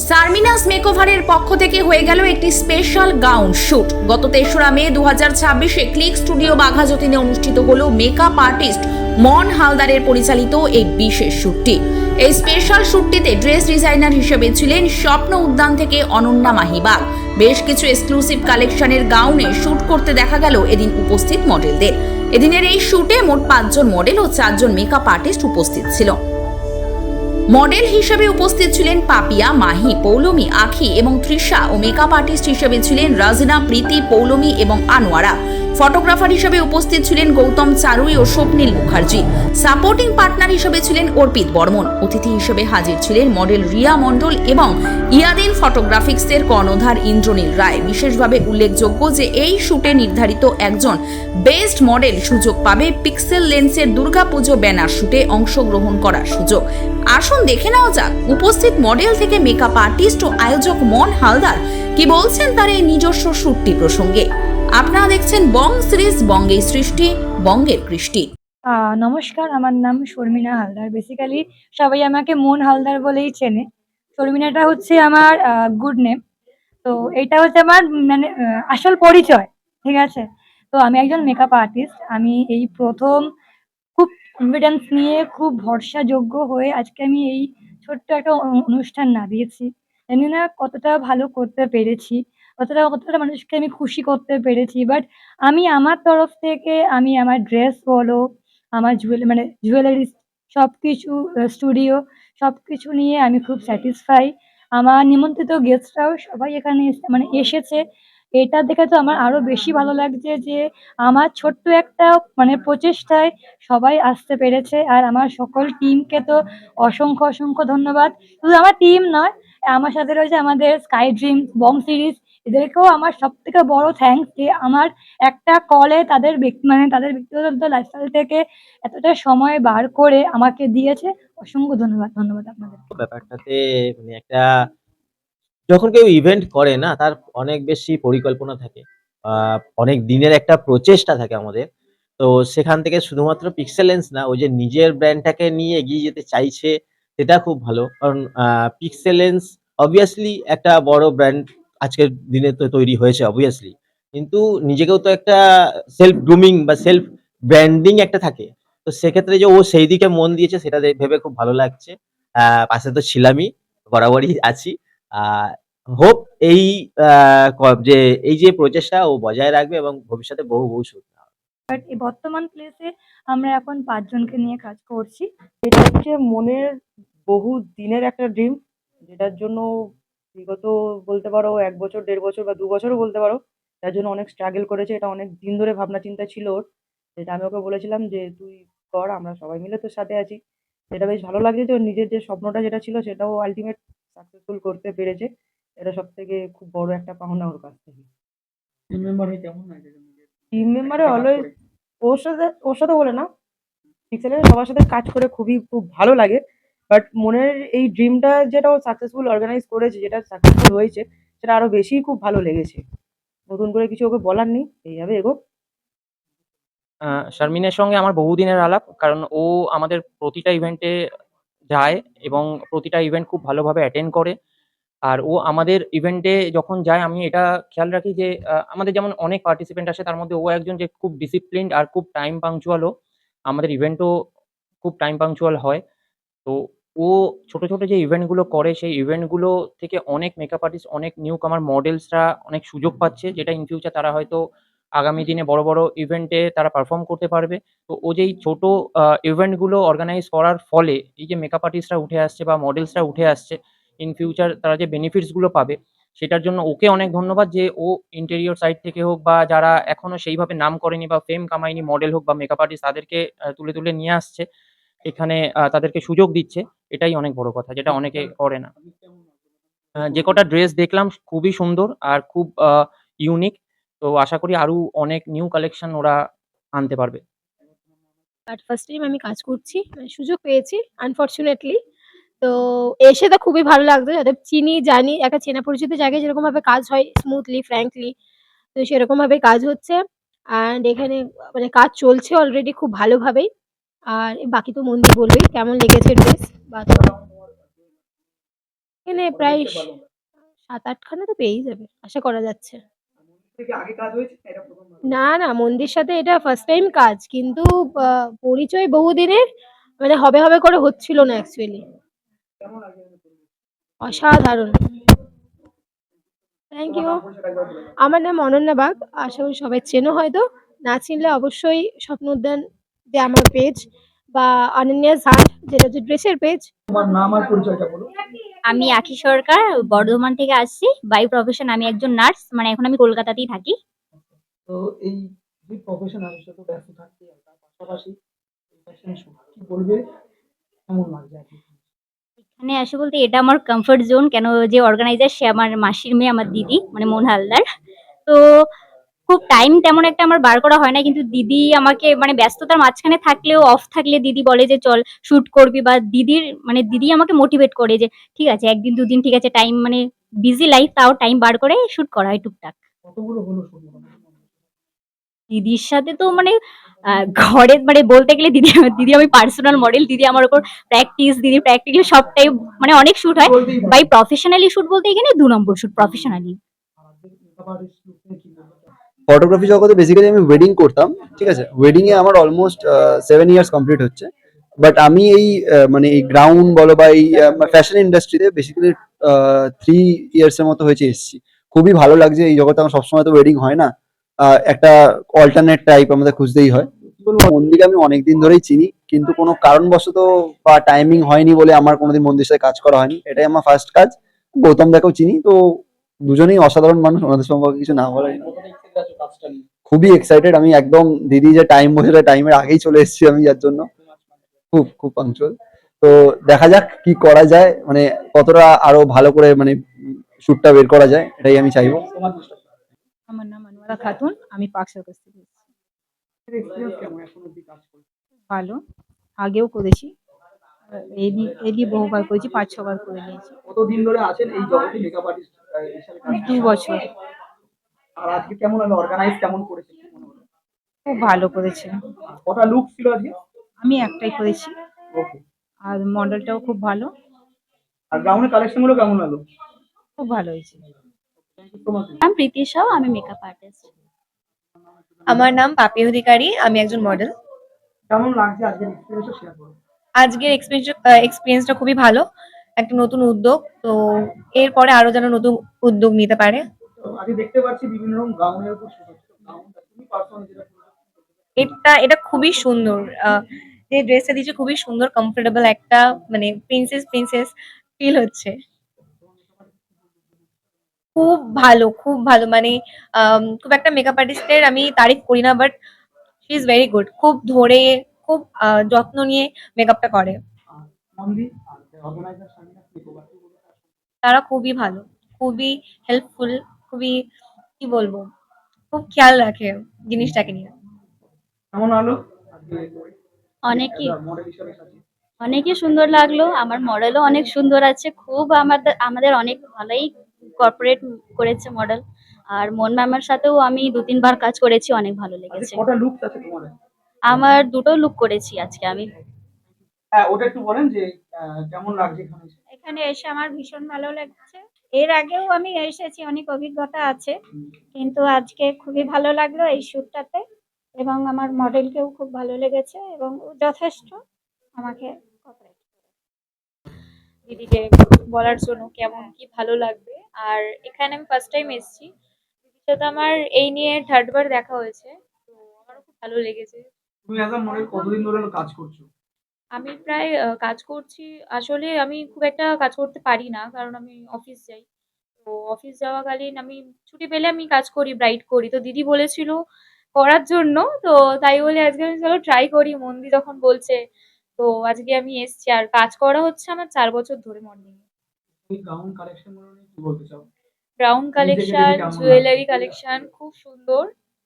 সারমিনাস মেকওভারের পক্ষ থেকে হয়ে গেল একটি স্পেশাল গাউন শুট। গত ৩রা মে ২০২৬-এ ক্লিক স্টুডিও বাঘাযতীনে অনুষ্ঠিত হল মেকআপ আর্টিস্ট মন হালদারের পরিচালিত এই বিশেষ শুটটি। এই স্পেশাল শুটটিতে ড্রেস ডিজাইনার হিসেবে ছিলেন স্বপ্ন উদ্যান থেকে অনন্যা মাহিবাগ। বেশ কিছু এক্সক্লুসিভ কালেকশনের গাউনে শুট করতে দেখা গেল এদিন উপস্থিত মডেলদের। এদিনের এই শুটে মোট ৫ জন মডেল ও ৪ জন মেকআপ আর্টিস্ট উপস্থিত ছিল। মডেল হিসেবে উপস্থিত ছিলেন পাপিয়া, মাহি, পৌলমী, আখি এবং তৃষা ও মেকআপ আর্টিস্ট হিসেবে ছিলেন রাজিনা, প্রীতি, পৌলমী এবং আনোয়ারা। ফটোগ্রাফার হিসেবে উপস্থিত ছিলেন গৌতম চারুই ও স্বপ্নীল মুখার্জি। সাপোর্টিং পার্টনার হিসেবে ছিলেন অর্পিত বর্মন। অতিথি হিসেবে হাজির ছিলেন মডেল রিয়া মণ্ডল এবং ইয়াদিন ফটোগ্রাফিক্সের কর্ণধার ইন্দ্রনীল রায়। বিশেষভাবে উল্লেখযোগ্য যে এই শুটে নির্ধারিত একজন বেস্ট মডেল সুযোগ পাবে পিক্সেল লেন্সের দুর্গাপুজো ব্যানার শুটে অংশগ্রহণ করার সুযোগ। আসুন দেখে নেওয়া যাক উপস্থিত মডেল থেকে মেকআপ আর্টিস্ট ও আয়োজক মন হালদার কি বলছেন তার এই নিজস্ব শুটটি প্রসঙ্গে। আপনারা দেখছেন বং সিরিজ, বঙ্গের সৃষ্টি, বঙ্গের কৃষ্টি। নমস্কার, আমার নাম শর্মিনা হালদার। বেসিক্যালি সবাই আমাকে মন হালদার বলেই চেনে। শর্মিনাটা হচ্ছে আমার গুড নেম। তো এটা হচ্ছে আমার মানে আসল পরিচয়, ঠিক আছে? তো আমি একজন মেকআপ আর্টিস্ট। আমি এই প্রথম খুব কনফিডেন্স নিয়ে, খুব ভরসাযোগ্য হয়ে আজকে আমি এই ছোট্ট একটা অনুষ্ঠান নামিয়েছি। জানি না কতটা ভালো করতে পেরেছি, কতটা মানুষকে আমি খুশি করতে পেরেছি। বাট আমি আমার তরফ থেকে আমি আমার ড্রেস বলো, আমার জুয়েলারি সবকিছু, স্টুডিও সবকিছু নিয়ে আমি খুব স্যাটিসফাই। আমার নিমন্ত্রিত গেস্টরাও সবাই এখানে এসেছে। এটা দেখে তো আমার আরো বেশি ভালো লাগছে যে আমার ছোট্ট একটা প্রচেষ্টায় সবাই আসতে পেরেছে। আর আমার সকল টিমকে তো অসংখ্য ধন্যবাদ। শুধু আমার টিম নয়, আমার সাথে রয়েছে আমাদের স্কাই ড্রিম, বং সিরিজ, এদেরকেও আমার সবথেকে বড় থ্যাংকস যে আমার একটা কলে তাদের তাদের ব্যক্তিগত লাইফস্টাইল থেকে এতটা সময় বার করে আমাকে দিয়েছে। অসংখ্য ধন্যবাদ আপনাদের। ব্যাপারটাতে একটা যখন কেউ ইভেন্ট করে না, তার অনেক বেশি পরিকল্পনা থাকে, অনেক দিনের একটা প্রচেষ্টা থাকে আমাদের। তো সেখান থেকে শুধুমাত্র পিক্সেলেন্স না, ওই যে নিজের ব্র্যান্ডটাকে নিয়ে এগিয়ে যেতে চাইছে, সেটা খুব ভালো। কারণ পিক্সেলেন্স অবভিয়াসলি একটা বড় ব্র্যান্ড আজকের দিনে তো তৈরি হয়েছে অবভিয়াসলি, কিন্তু নিজেকেও তো একটা সেলফ গ্রুমিং বা সেলফ ব্র্যান্ডিং একটা থাকে। তো সেক্ষেত্রে যে ও সেই দিকে মন দিয়েছে, সেটা ভেবে খুব ভালো লাগছে। পাশে তো ছিলামই, বরাবরই আছি। হোপ এই যে এই যে প্রচেষ্টা ও বজায় রাখবে এবং ভবিষ্যতে বহু শুট। বাট এই বর্তমান প্লেসে আমরা এখন ৫ জনকে নিয়ে কাজ করছি। এটা হচ্ছে মনের বহু দিনের একটা ড্রিম, যেটার জন্য বিগত বলতে পারো ১ বছর, ১.৫ বছর বা ২ বছরও বলতে পারো, তার জন্য অনেক স্ট্রাগল করেছে। এটা অনেক দিন ধরে ভাবনা চিন্তা ছিল ওর। যেটা আমি ওকে বলেছিলাম যে, "তুই কর, আমরা সবাই মিলে তোর সাথে আছি।" এটা বেশ ভালো লাগছে যে ওর নিজের যে স্বপ্নটা যেটা ছিল সেটাও আল্টিমেট সাকসেসফুল করতে পেরেছে। এটা সবথেকে খুব বড় একটা পাওনা ওর কাছ থেকে। টিম মেম্বার হয়ে কেমন লাগে? টিম মেম্বারে অলওয়েজ ওর সাথে বলে না, পিক্সেলের সবার সাথে কাজ করে খুব ভালো লাগে। বাট মনের এই ড্রিমটা যেটা ও সাকসেসফুল অর্গানাইজ করেছে, যেটা সাকসেসফুল হয়েছে, সেটা আরো বেশি খুব ভালো লেগেছে। নতুন করে কিছু ওকে বলার নেই, এইভাবে এগোক। শারমিনের সঙ্গে আমার বহুদিনের আলাপ। কারণ ও আমাদের প্রতিটা ইভেন্টে যায় এবং প্রতিটা ইভেন্ট খুব ভালোভাবে অ্যাটেন্ড করে। আর ও আমাদের ইভেন্টে যখন যায় আমি এটা খেয়াল রাখি যে আমাদের যেমন অনেক পার্টিসিপেন্ট আসে, তার মধ্যে ও একজন যে খুব ডিসিপ্লিনড আর খুব টাইম পাংচুয়াল ও। আমাদের ইভেন্টও খুব টাইম পাংচুয়াল হয়। তো ও ছোট যে ইভেন্টগুলো করে, সেই ইভেন্টগুলো থেকে অনেক মেকআপ আর্টিস্ট, অনেক নিউ কামার মডেলসরা অনেক সুযোগ পাচ্ছে, যেটা ইন ফিউচার তারা হয়তো আগামী দিনে বড় ইভেন্টে তারা পারফর্ম করতে পারবে। তো ও যেই ছোট ইভেন্টগুলো অর্গানাইজ করার ফলে এই যে মেকআপ আর্টিস্টরা উঠে আসছে বা মডেলসরা উঠে আসছে, ইন ফিউচার তারা যে বেনিফিটস গুলো পাবে, সেটার জন্য ওকে অনেক ধন্যবাদ যে ও ইন্টেরিয়র সাইড থেকে হোক বা যারা এখনো সেইভাবে নাম করেনি বা ফেম কামায়নি, মডেল হোক বা মেকআপ আর্টিস্ট, তাদেরকে তুলে নিয়ে আসছে এখানে, তাদেরকে সুযোগ দিচ্ছে। এটাই অনেক বড় কথা, যেটা অনেকে করে না। যে কটা ড্রেস দেখলাম খুবই সুন্দর আর খুব ইউনিক। তো আশা করি আরো অনেক নিউ কালেকশন ওরা আনতে পারবে। বাট ফার্স্ট টাইম আমি কাজ করছি, সুযোগ পেয়েছি আনফরচুনেটলি। তো এসে তো খুবই ভালো লাগতো, যাতে চিনি জানি একটা চেনা পরিচিত জায়গায় যেরকম ভাবে কাজ হয় স্মুথলি, ফ্র্যাঙ্কলি, তো সেরকম ভাবে কাজ হচ্ছে। অ্যান্ড এখানে কাজ চলছে অলরেডি খুব ভালোভাবেই। আর বাকি তো মন্দি বলবেই কেমন লেগেছে ড্রেস বা এখানে প্রায় ৭-৮ খানা তো পেয়েই যাবে। আশা করা যাচ্ছে। না, মন্দির সাথে এটা ফার্স্ট টাইম কাজ। কিন্তু আ পরিচয় বহুদিনের, মানে হবে করে হচ্ছিল না অ্যাকচুয়ালি। অসাধারণ! Thank you. আমার নাম অনন্যা বাগ। আশা করি সবাই চেনো হয়তো। না চিনলে অবশ্যই স্বপ্ন উদ্যান যে আমার পেজ, বা অনন্যাস হান্ট যেটা হচ্ছে ড্রেসের পেজ। আমি আখি সরকার, বর্ধমান থেকে আসছি। বাই প্রফেশন আমি একজন নার্স, মানে এখন আমি কলকাতাতেই থাকি। তো এই যে প্রফেশনাল সে তো ব্যস্ত থাকতে আর তার পাশাপাশি এই ফ্যাশন শো কি বলবে কেমন লাগছে আর কি? এখানে আসি বলতে এটা আমার কমফোর্ট জোন। কেন, যে অর্গানাইজার সে আমার মাসির মেয়ে, আমার দিদি, মানে মন হালদার। তো খুব টাইম তেমন একটা আমার বার করা হয় না, কিন্তু দিদি আমাকে মানে ব্যস্ততার মাঝখানে থাকলেও, অফ থাকলে দিদি বলে যে চল শুট করবি, বা দিদি আমাকে মোটিভেট করে যে ঠিক আছে একদিন দুদিন ঠিক আছে, টাইম মানে বিজি লাইফ তাও টাইম বার করে শুট করা হয় টুকটাক। কতগুলো হলো শুট মোটামুটি? দিদির সাথে তো মানে ঘরে মানে বলতে গেলে দিদি আমি পার্সোনাল মডেল। দিদি আমার উপর প্র্যাকটিস, দিদি প্র্যাকটিক্যাল সবটাই, মানে অনেক শুট হয়। বলতেই বাই পারি। প্রফেশনালি শুট বলতে এখানে ২ নম্বর শুট প্রফেশনালি। আর আজকে মেকআপ আর্টিস্ট লুক নিয়ে কি বলবে? ফটোগ্রাফি জগতে বেসিক্যালি আমি ওয়েডিং করতাম, ঠিক আছে। ওয়েডিং এ আমার অলমোস্ট 7 ইয়ার্স কমপ্লিট হচ্ছে। বাট আমি এই মানে এই গ্রাউন্ড বলো বা এই ফ্যাশন ইন্ডাস্ট্রিতে বেসিক্যালি 3 ইয়ার্স এর মতো হয়েছে এসেছি। খুবই ভালো লাগছে এই জগতে। আমার সবসময় তো ওয়েডিং হয় না, একটা অল্টারনেট টাইপ আমাদের খুঁজতেই হয়। মন্দিরকে আমি অনেকদিন ধরেই চিনি, কিন্তু কোনো কারণবশত বা টাইমিং হয়নি বলে আমার কোনোদিন মন্দির সাথে কাজ করা হয়নি। এটাই আমার ফার্স্ট কাজ। গৌতম দাকেও চিনি তো, দুজনেই অসাধারণ মানুষ, ওনাদের সম্পর্কে কিছু না বলাই না। কতটা এক্সাইটেড আছো কাজটা নিয়ে? খুবই এক্সাইটেড আমি একদম। দিদি যে টাইম বসে টাইমের আগেই চলে এসেছি আমি, যার জন্য খুব খুব পাংচুয়াল। তো দেখা যাক কি করা যায়, মানে কতটা আরো ভালো করে মানে শুটটা বের করা যায়, এটাই আমি চাইবো। তোমার চেষ্টা আমার নাম আনোয়ারা খাতুন। আমি পার্ক সার্কাস থেকে এসেছি। এক্সপিরিয়েন্স কেমন এখন অব্দি কাজ করে? ভালো। আগেও করেছি। এই নিয়ে বহুবার করেছি, ৫-৬ বার করে নিয়েছি। কতদিন ধরে আছেন এই জগতে মেকআপ আর্টিস্ট হিসেবে কাজ ২ করছেন? বছর। আর আজকে কেমন হলো, অর্গানাইজ কেমন করেছে কি মনে হলো? খুব ভালো করেছে। কটা লুক ছিল আজকে? আমি একটাই করেছি। ওকে। আর মডেলটাও খুব ভালো। আর গ্রাউন্ডের কালেকশন গুলো কেমন হলো? খুব ভালো হয়েছে। তোমার আমি প্রীতি সাউ, আমি মেকআপ আর্টিস্ট। আমার নাম পাপি অধিকারী, আমি একজন মডেল। কেমন লাগছে আজকের এক্সপিরিয়েন্সটা শেয়ার করো। আজকের এক্সপিরিয়েন্সটা খুবই ভালো, একটা নতুন উদ্যোগ। তো এরপরে আরো যেন নতুন উদ্যোগ নিতে পারে। তো আজকে দেখতে পাচ্ছি বিভিন্ন রকম গাউনের উপর শুট হচ্ছে। গাউনটা তুমি পার্সোনালি যেটা এটা খুবই সুন্দর। যে ড্রেসটা দিয়েছে খুবই সুন্দর, কমফোর্টেবল একটা, মানে প্রিন্সেস ফিল হচ্ছে। খুব ভালো, মানে খুব একটা মেকআপ আর্টিস্টের আমি তারিফ করি না, but she is very good. খুব ধরে, খুব যত্ন নিয়ে মেকআপটা করে। মন্দির আর অর্গানাইজার সামিনা কি বলবো? তারা খুবই ভালো, খুবই হেল্পফুল, খুবই, কি বলবো, খুব খেয়াল রাখে জিনিসটাকে নিয়ে। কেমন হলো আজকে অনেকই মডেল হিসেবে সাজিয়ে? অনেকই সুন্দর লাগলো। আমার মডেলও অনেক সুন্দর আছে। খুব আমাদের অনেক ভালোই কর্পোরেট করেছে মডেল। আর মন ম্যামের সাথেও আমি ২-৩ বার কাজ করেছি, অনেক ভালো আজকে লেগেছে। কটা লুক আছে তোমার? আমার ২ টো লুক করেছি আজকে আমি। হ্যাঁ, ওটা একটু বলেন যে কেমন লাগছে এখানে এসে? এখানে এসে আমার ভীষণ ভালো লাগছে। এর আগেও আমি এসেছি, অনেক অভিজ্ঞতা আছে। কিন্তু আজকে খুবই ভালো লাগলো এই শ্যুটটাতে, এবং আমার মডেলকেও খুব ভালো লেগেছে, এবং ও যথেষ্ট আমাকে কোঅপারেট দিদিকে বলার জন্য কেমন কি ভালো লাগবে। আর এখানে আমি ফার্স্ট টাইম এসেছি। দিদির সাথে আমার এই নিয়ে 3rd বার দেখা হয়েছে। তো আমারও খুব ভালো লেগেছে। তুমি এজ আ মডেল কতদিন ধরে হলো কাজ করছো? আমি প্রায় কাজ করছি। আসলে আমি খুব একটা কাজ করতে পারি না, কারণ আমি অফিস যাই। তো অফিস যাওয়াকালীন আমি ছুটি পেলে আমি কাজ করি, ব্রাইড করি। তো দিদি বলেছিল করার জন্য। তো তাই বলে আজকে আমি চলো ট্রাই করি, মন্দি যখন বলছে। তো আজকে আমি এসছি। আর কাজ করা হচ্ছে আমার ৪ বছর ধরে মর্নিং এ। এই গাউন কালেকশন গুলো নিয়ে কি বলতে চাও? ব্রাউন নিজেকে কালেকশন, দেখে কেমন জুয়েলারি লাগছে? কালেকশন খুব সুন্দর।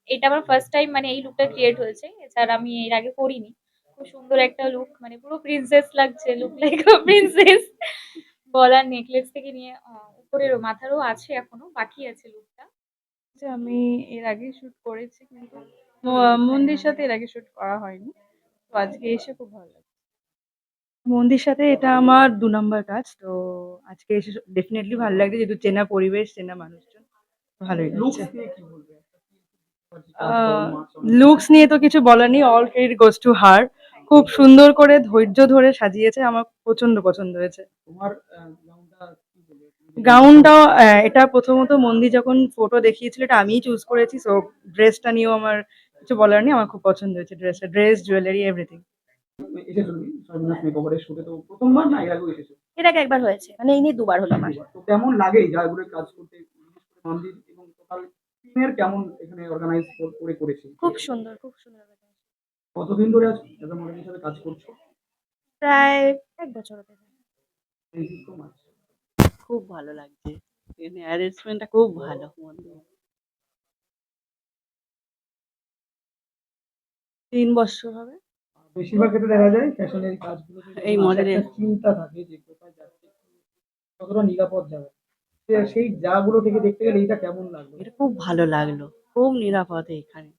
এটা আমার ফার্স্ট টাইম, মানে এই লুকটা ক্রিয়েট হয়েছে। এছাড়া আমি এর আগে করিনি। খুব সুন্দর একটা লুক, মানে পুরো প্রিন্সেস লাগছে, লুক লাইক আ প্রিন্সেস। গলার নেকলেস থেকে নিয়ে উপরের মাথারও আছে, এখনো বাকি আছে লুকটা। আমি এর আগে শুট করেছি, কিন্তু মন্দির সাথে এর আগে শুট করা হয়নি। তো আজকে এসে খুব ভালো লাগছে। মন্দির সাথে এটা আমার ২ নাম্বার কাজ। তো আজকে এসে ডেফিনিটলি ভালো লাগছে যেহেতু চেনা পরিবেশ, চেনা মানুষজন। ভালোই লুকস লাগছে। নিয়ে কি বলবে? আ লুকস নিয়ে তো কিছু বলার নেই। All credit goes to her. খুব সুন্দর করে ধৈর্য ধরে সাজিয়েছে। আমার প্রচন্ড পছন্দ হয়েছে। তোমার গাউনটা কি বলবে? গাউনটাও এটা প্রথমত মন্দি যখন ফটো দেখিয়েছিল এটা আমিই চুজ করেছি। সো ড্রেসটা নিয়েও আমার কিছু বলার নেই। আমার খুব পছন্দ হয়েছে ড্রেসটা। Dress, jewellery everything. এসেছো তুমি সর্বনাশ মেকওভারের শুটে তো ১ম বার না এর আগেও এসেছো? এর আগে একবার হয়েছে মানে এই নিয়ে ২ বার হলো আমার। তো কেমন লাগে এই জায়গাগুলোয় কাজ করতে? বিশেষ করে মন্দির এবং টোটাল টিমের কেমন এখানে অর্গানাইজ করে করেছে? খুব সুন্দর, খুব সুন্দর। কতদিন ধরে আজ অ্যাজ আ মডেল হিসেবে কাজ করছো? প্রায় ১ বছর হতে যায়। Thank you so much. খুব ভালো লাগছে। এখানে অ্যারেঞ্জমেন্টটা খুব ভালো মন্দির। ৩ বছর হবে। বেশিরভাগ ক্ষেত্রে দেখা যায় ফ্যাশনের কাজগুলোতে এই যখন আসে মডেলের একটা চিন্তা থাকে যে কোথায় যাচ্ছে, কতটা নিরাপদ যাবে। সেই জায়গাগুলো থেকে দেখতে গেলে এইটা কেমন লাগলো? এটা খুব ভালো লাগলো। খুব নিরাপদে এখানে।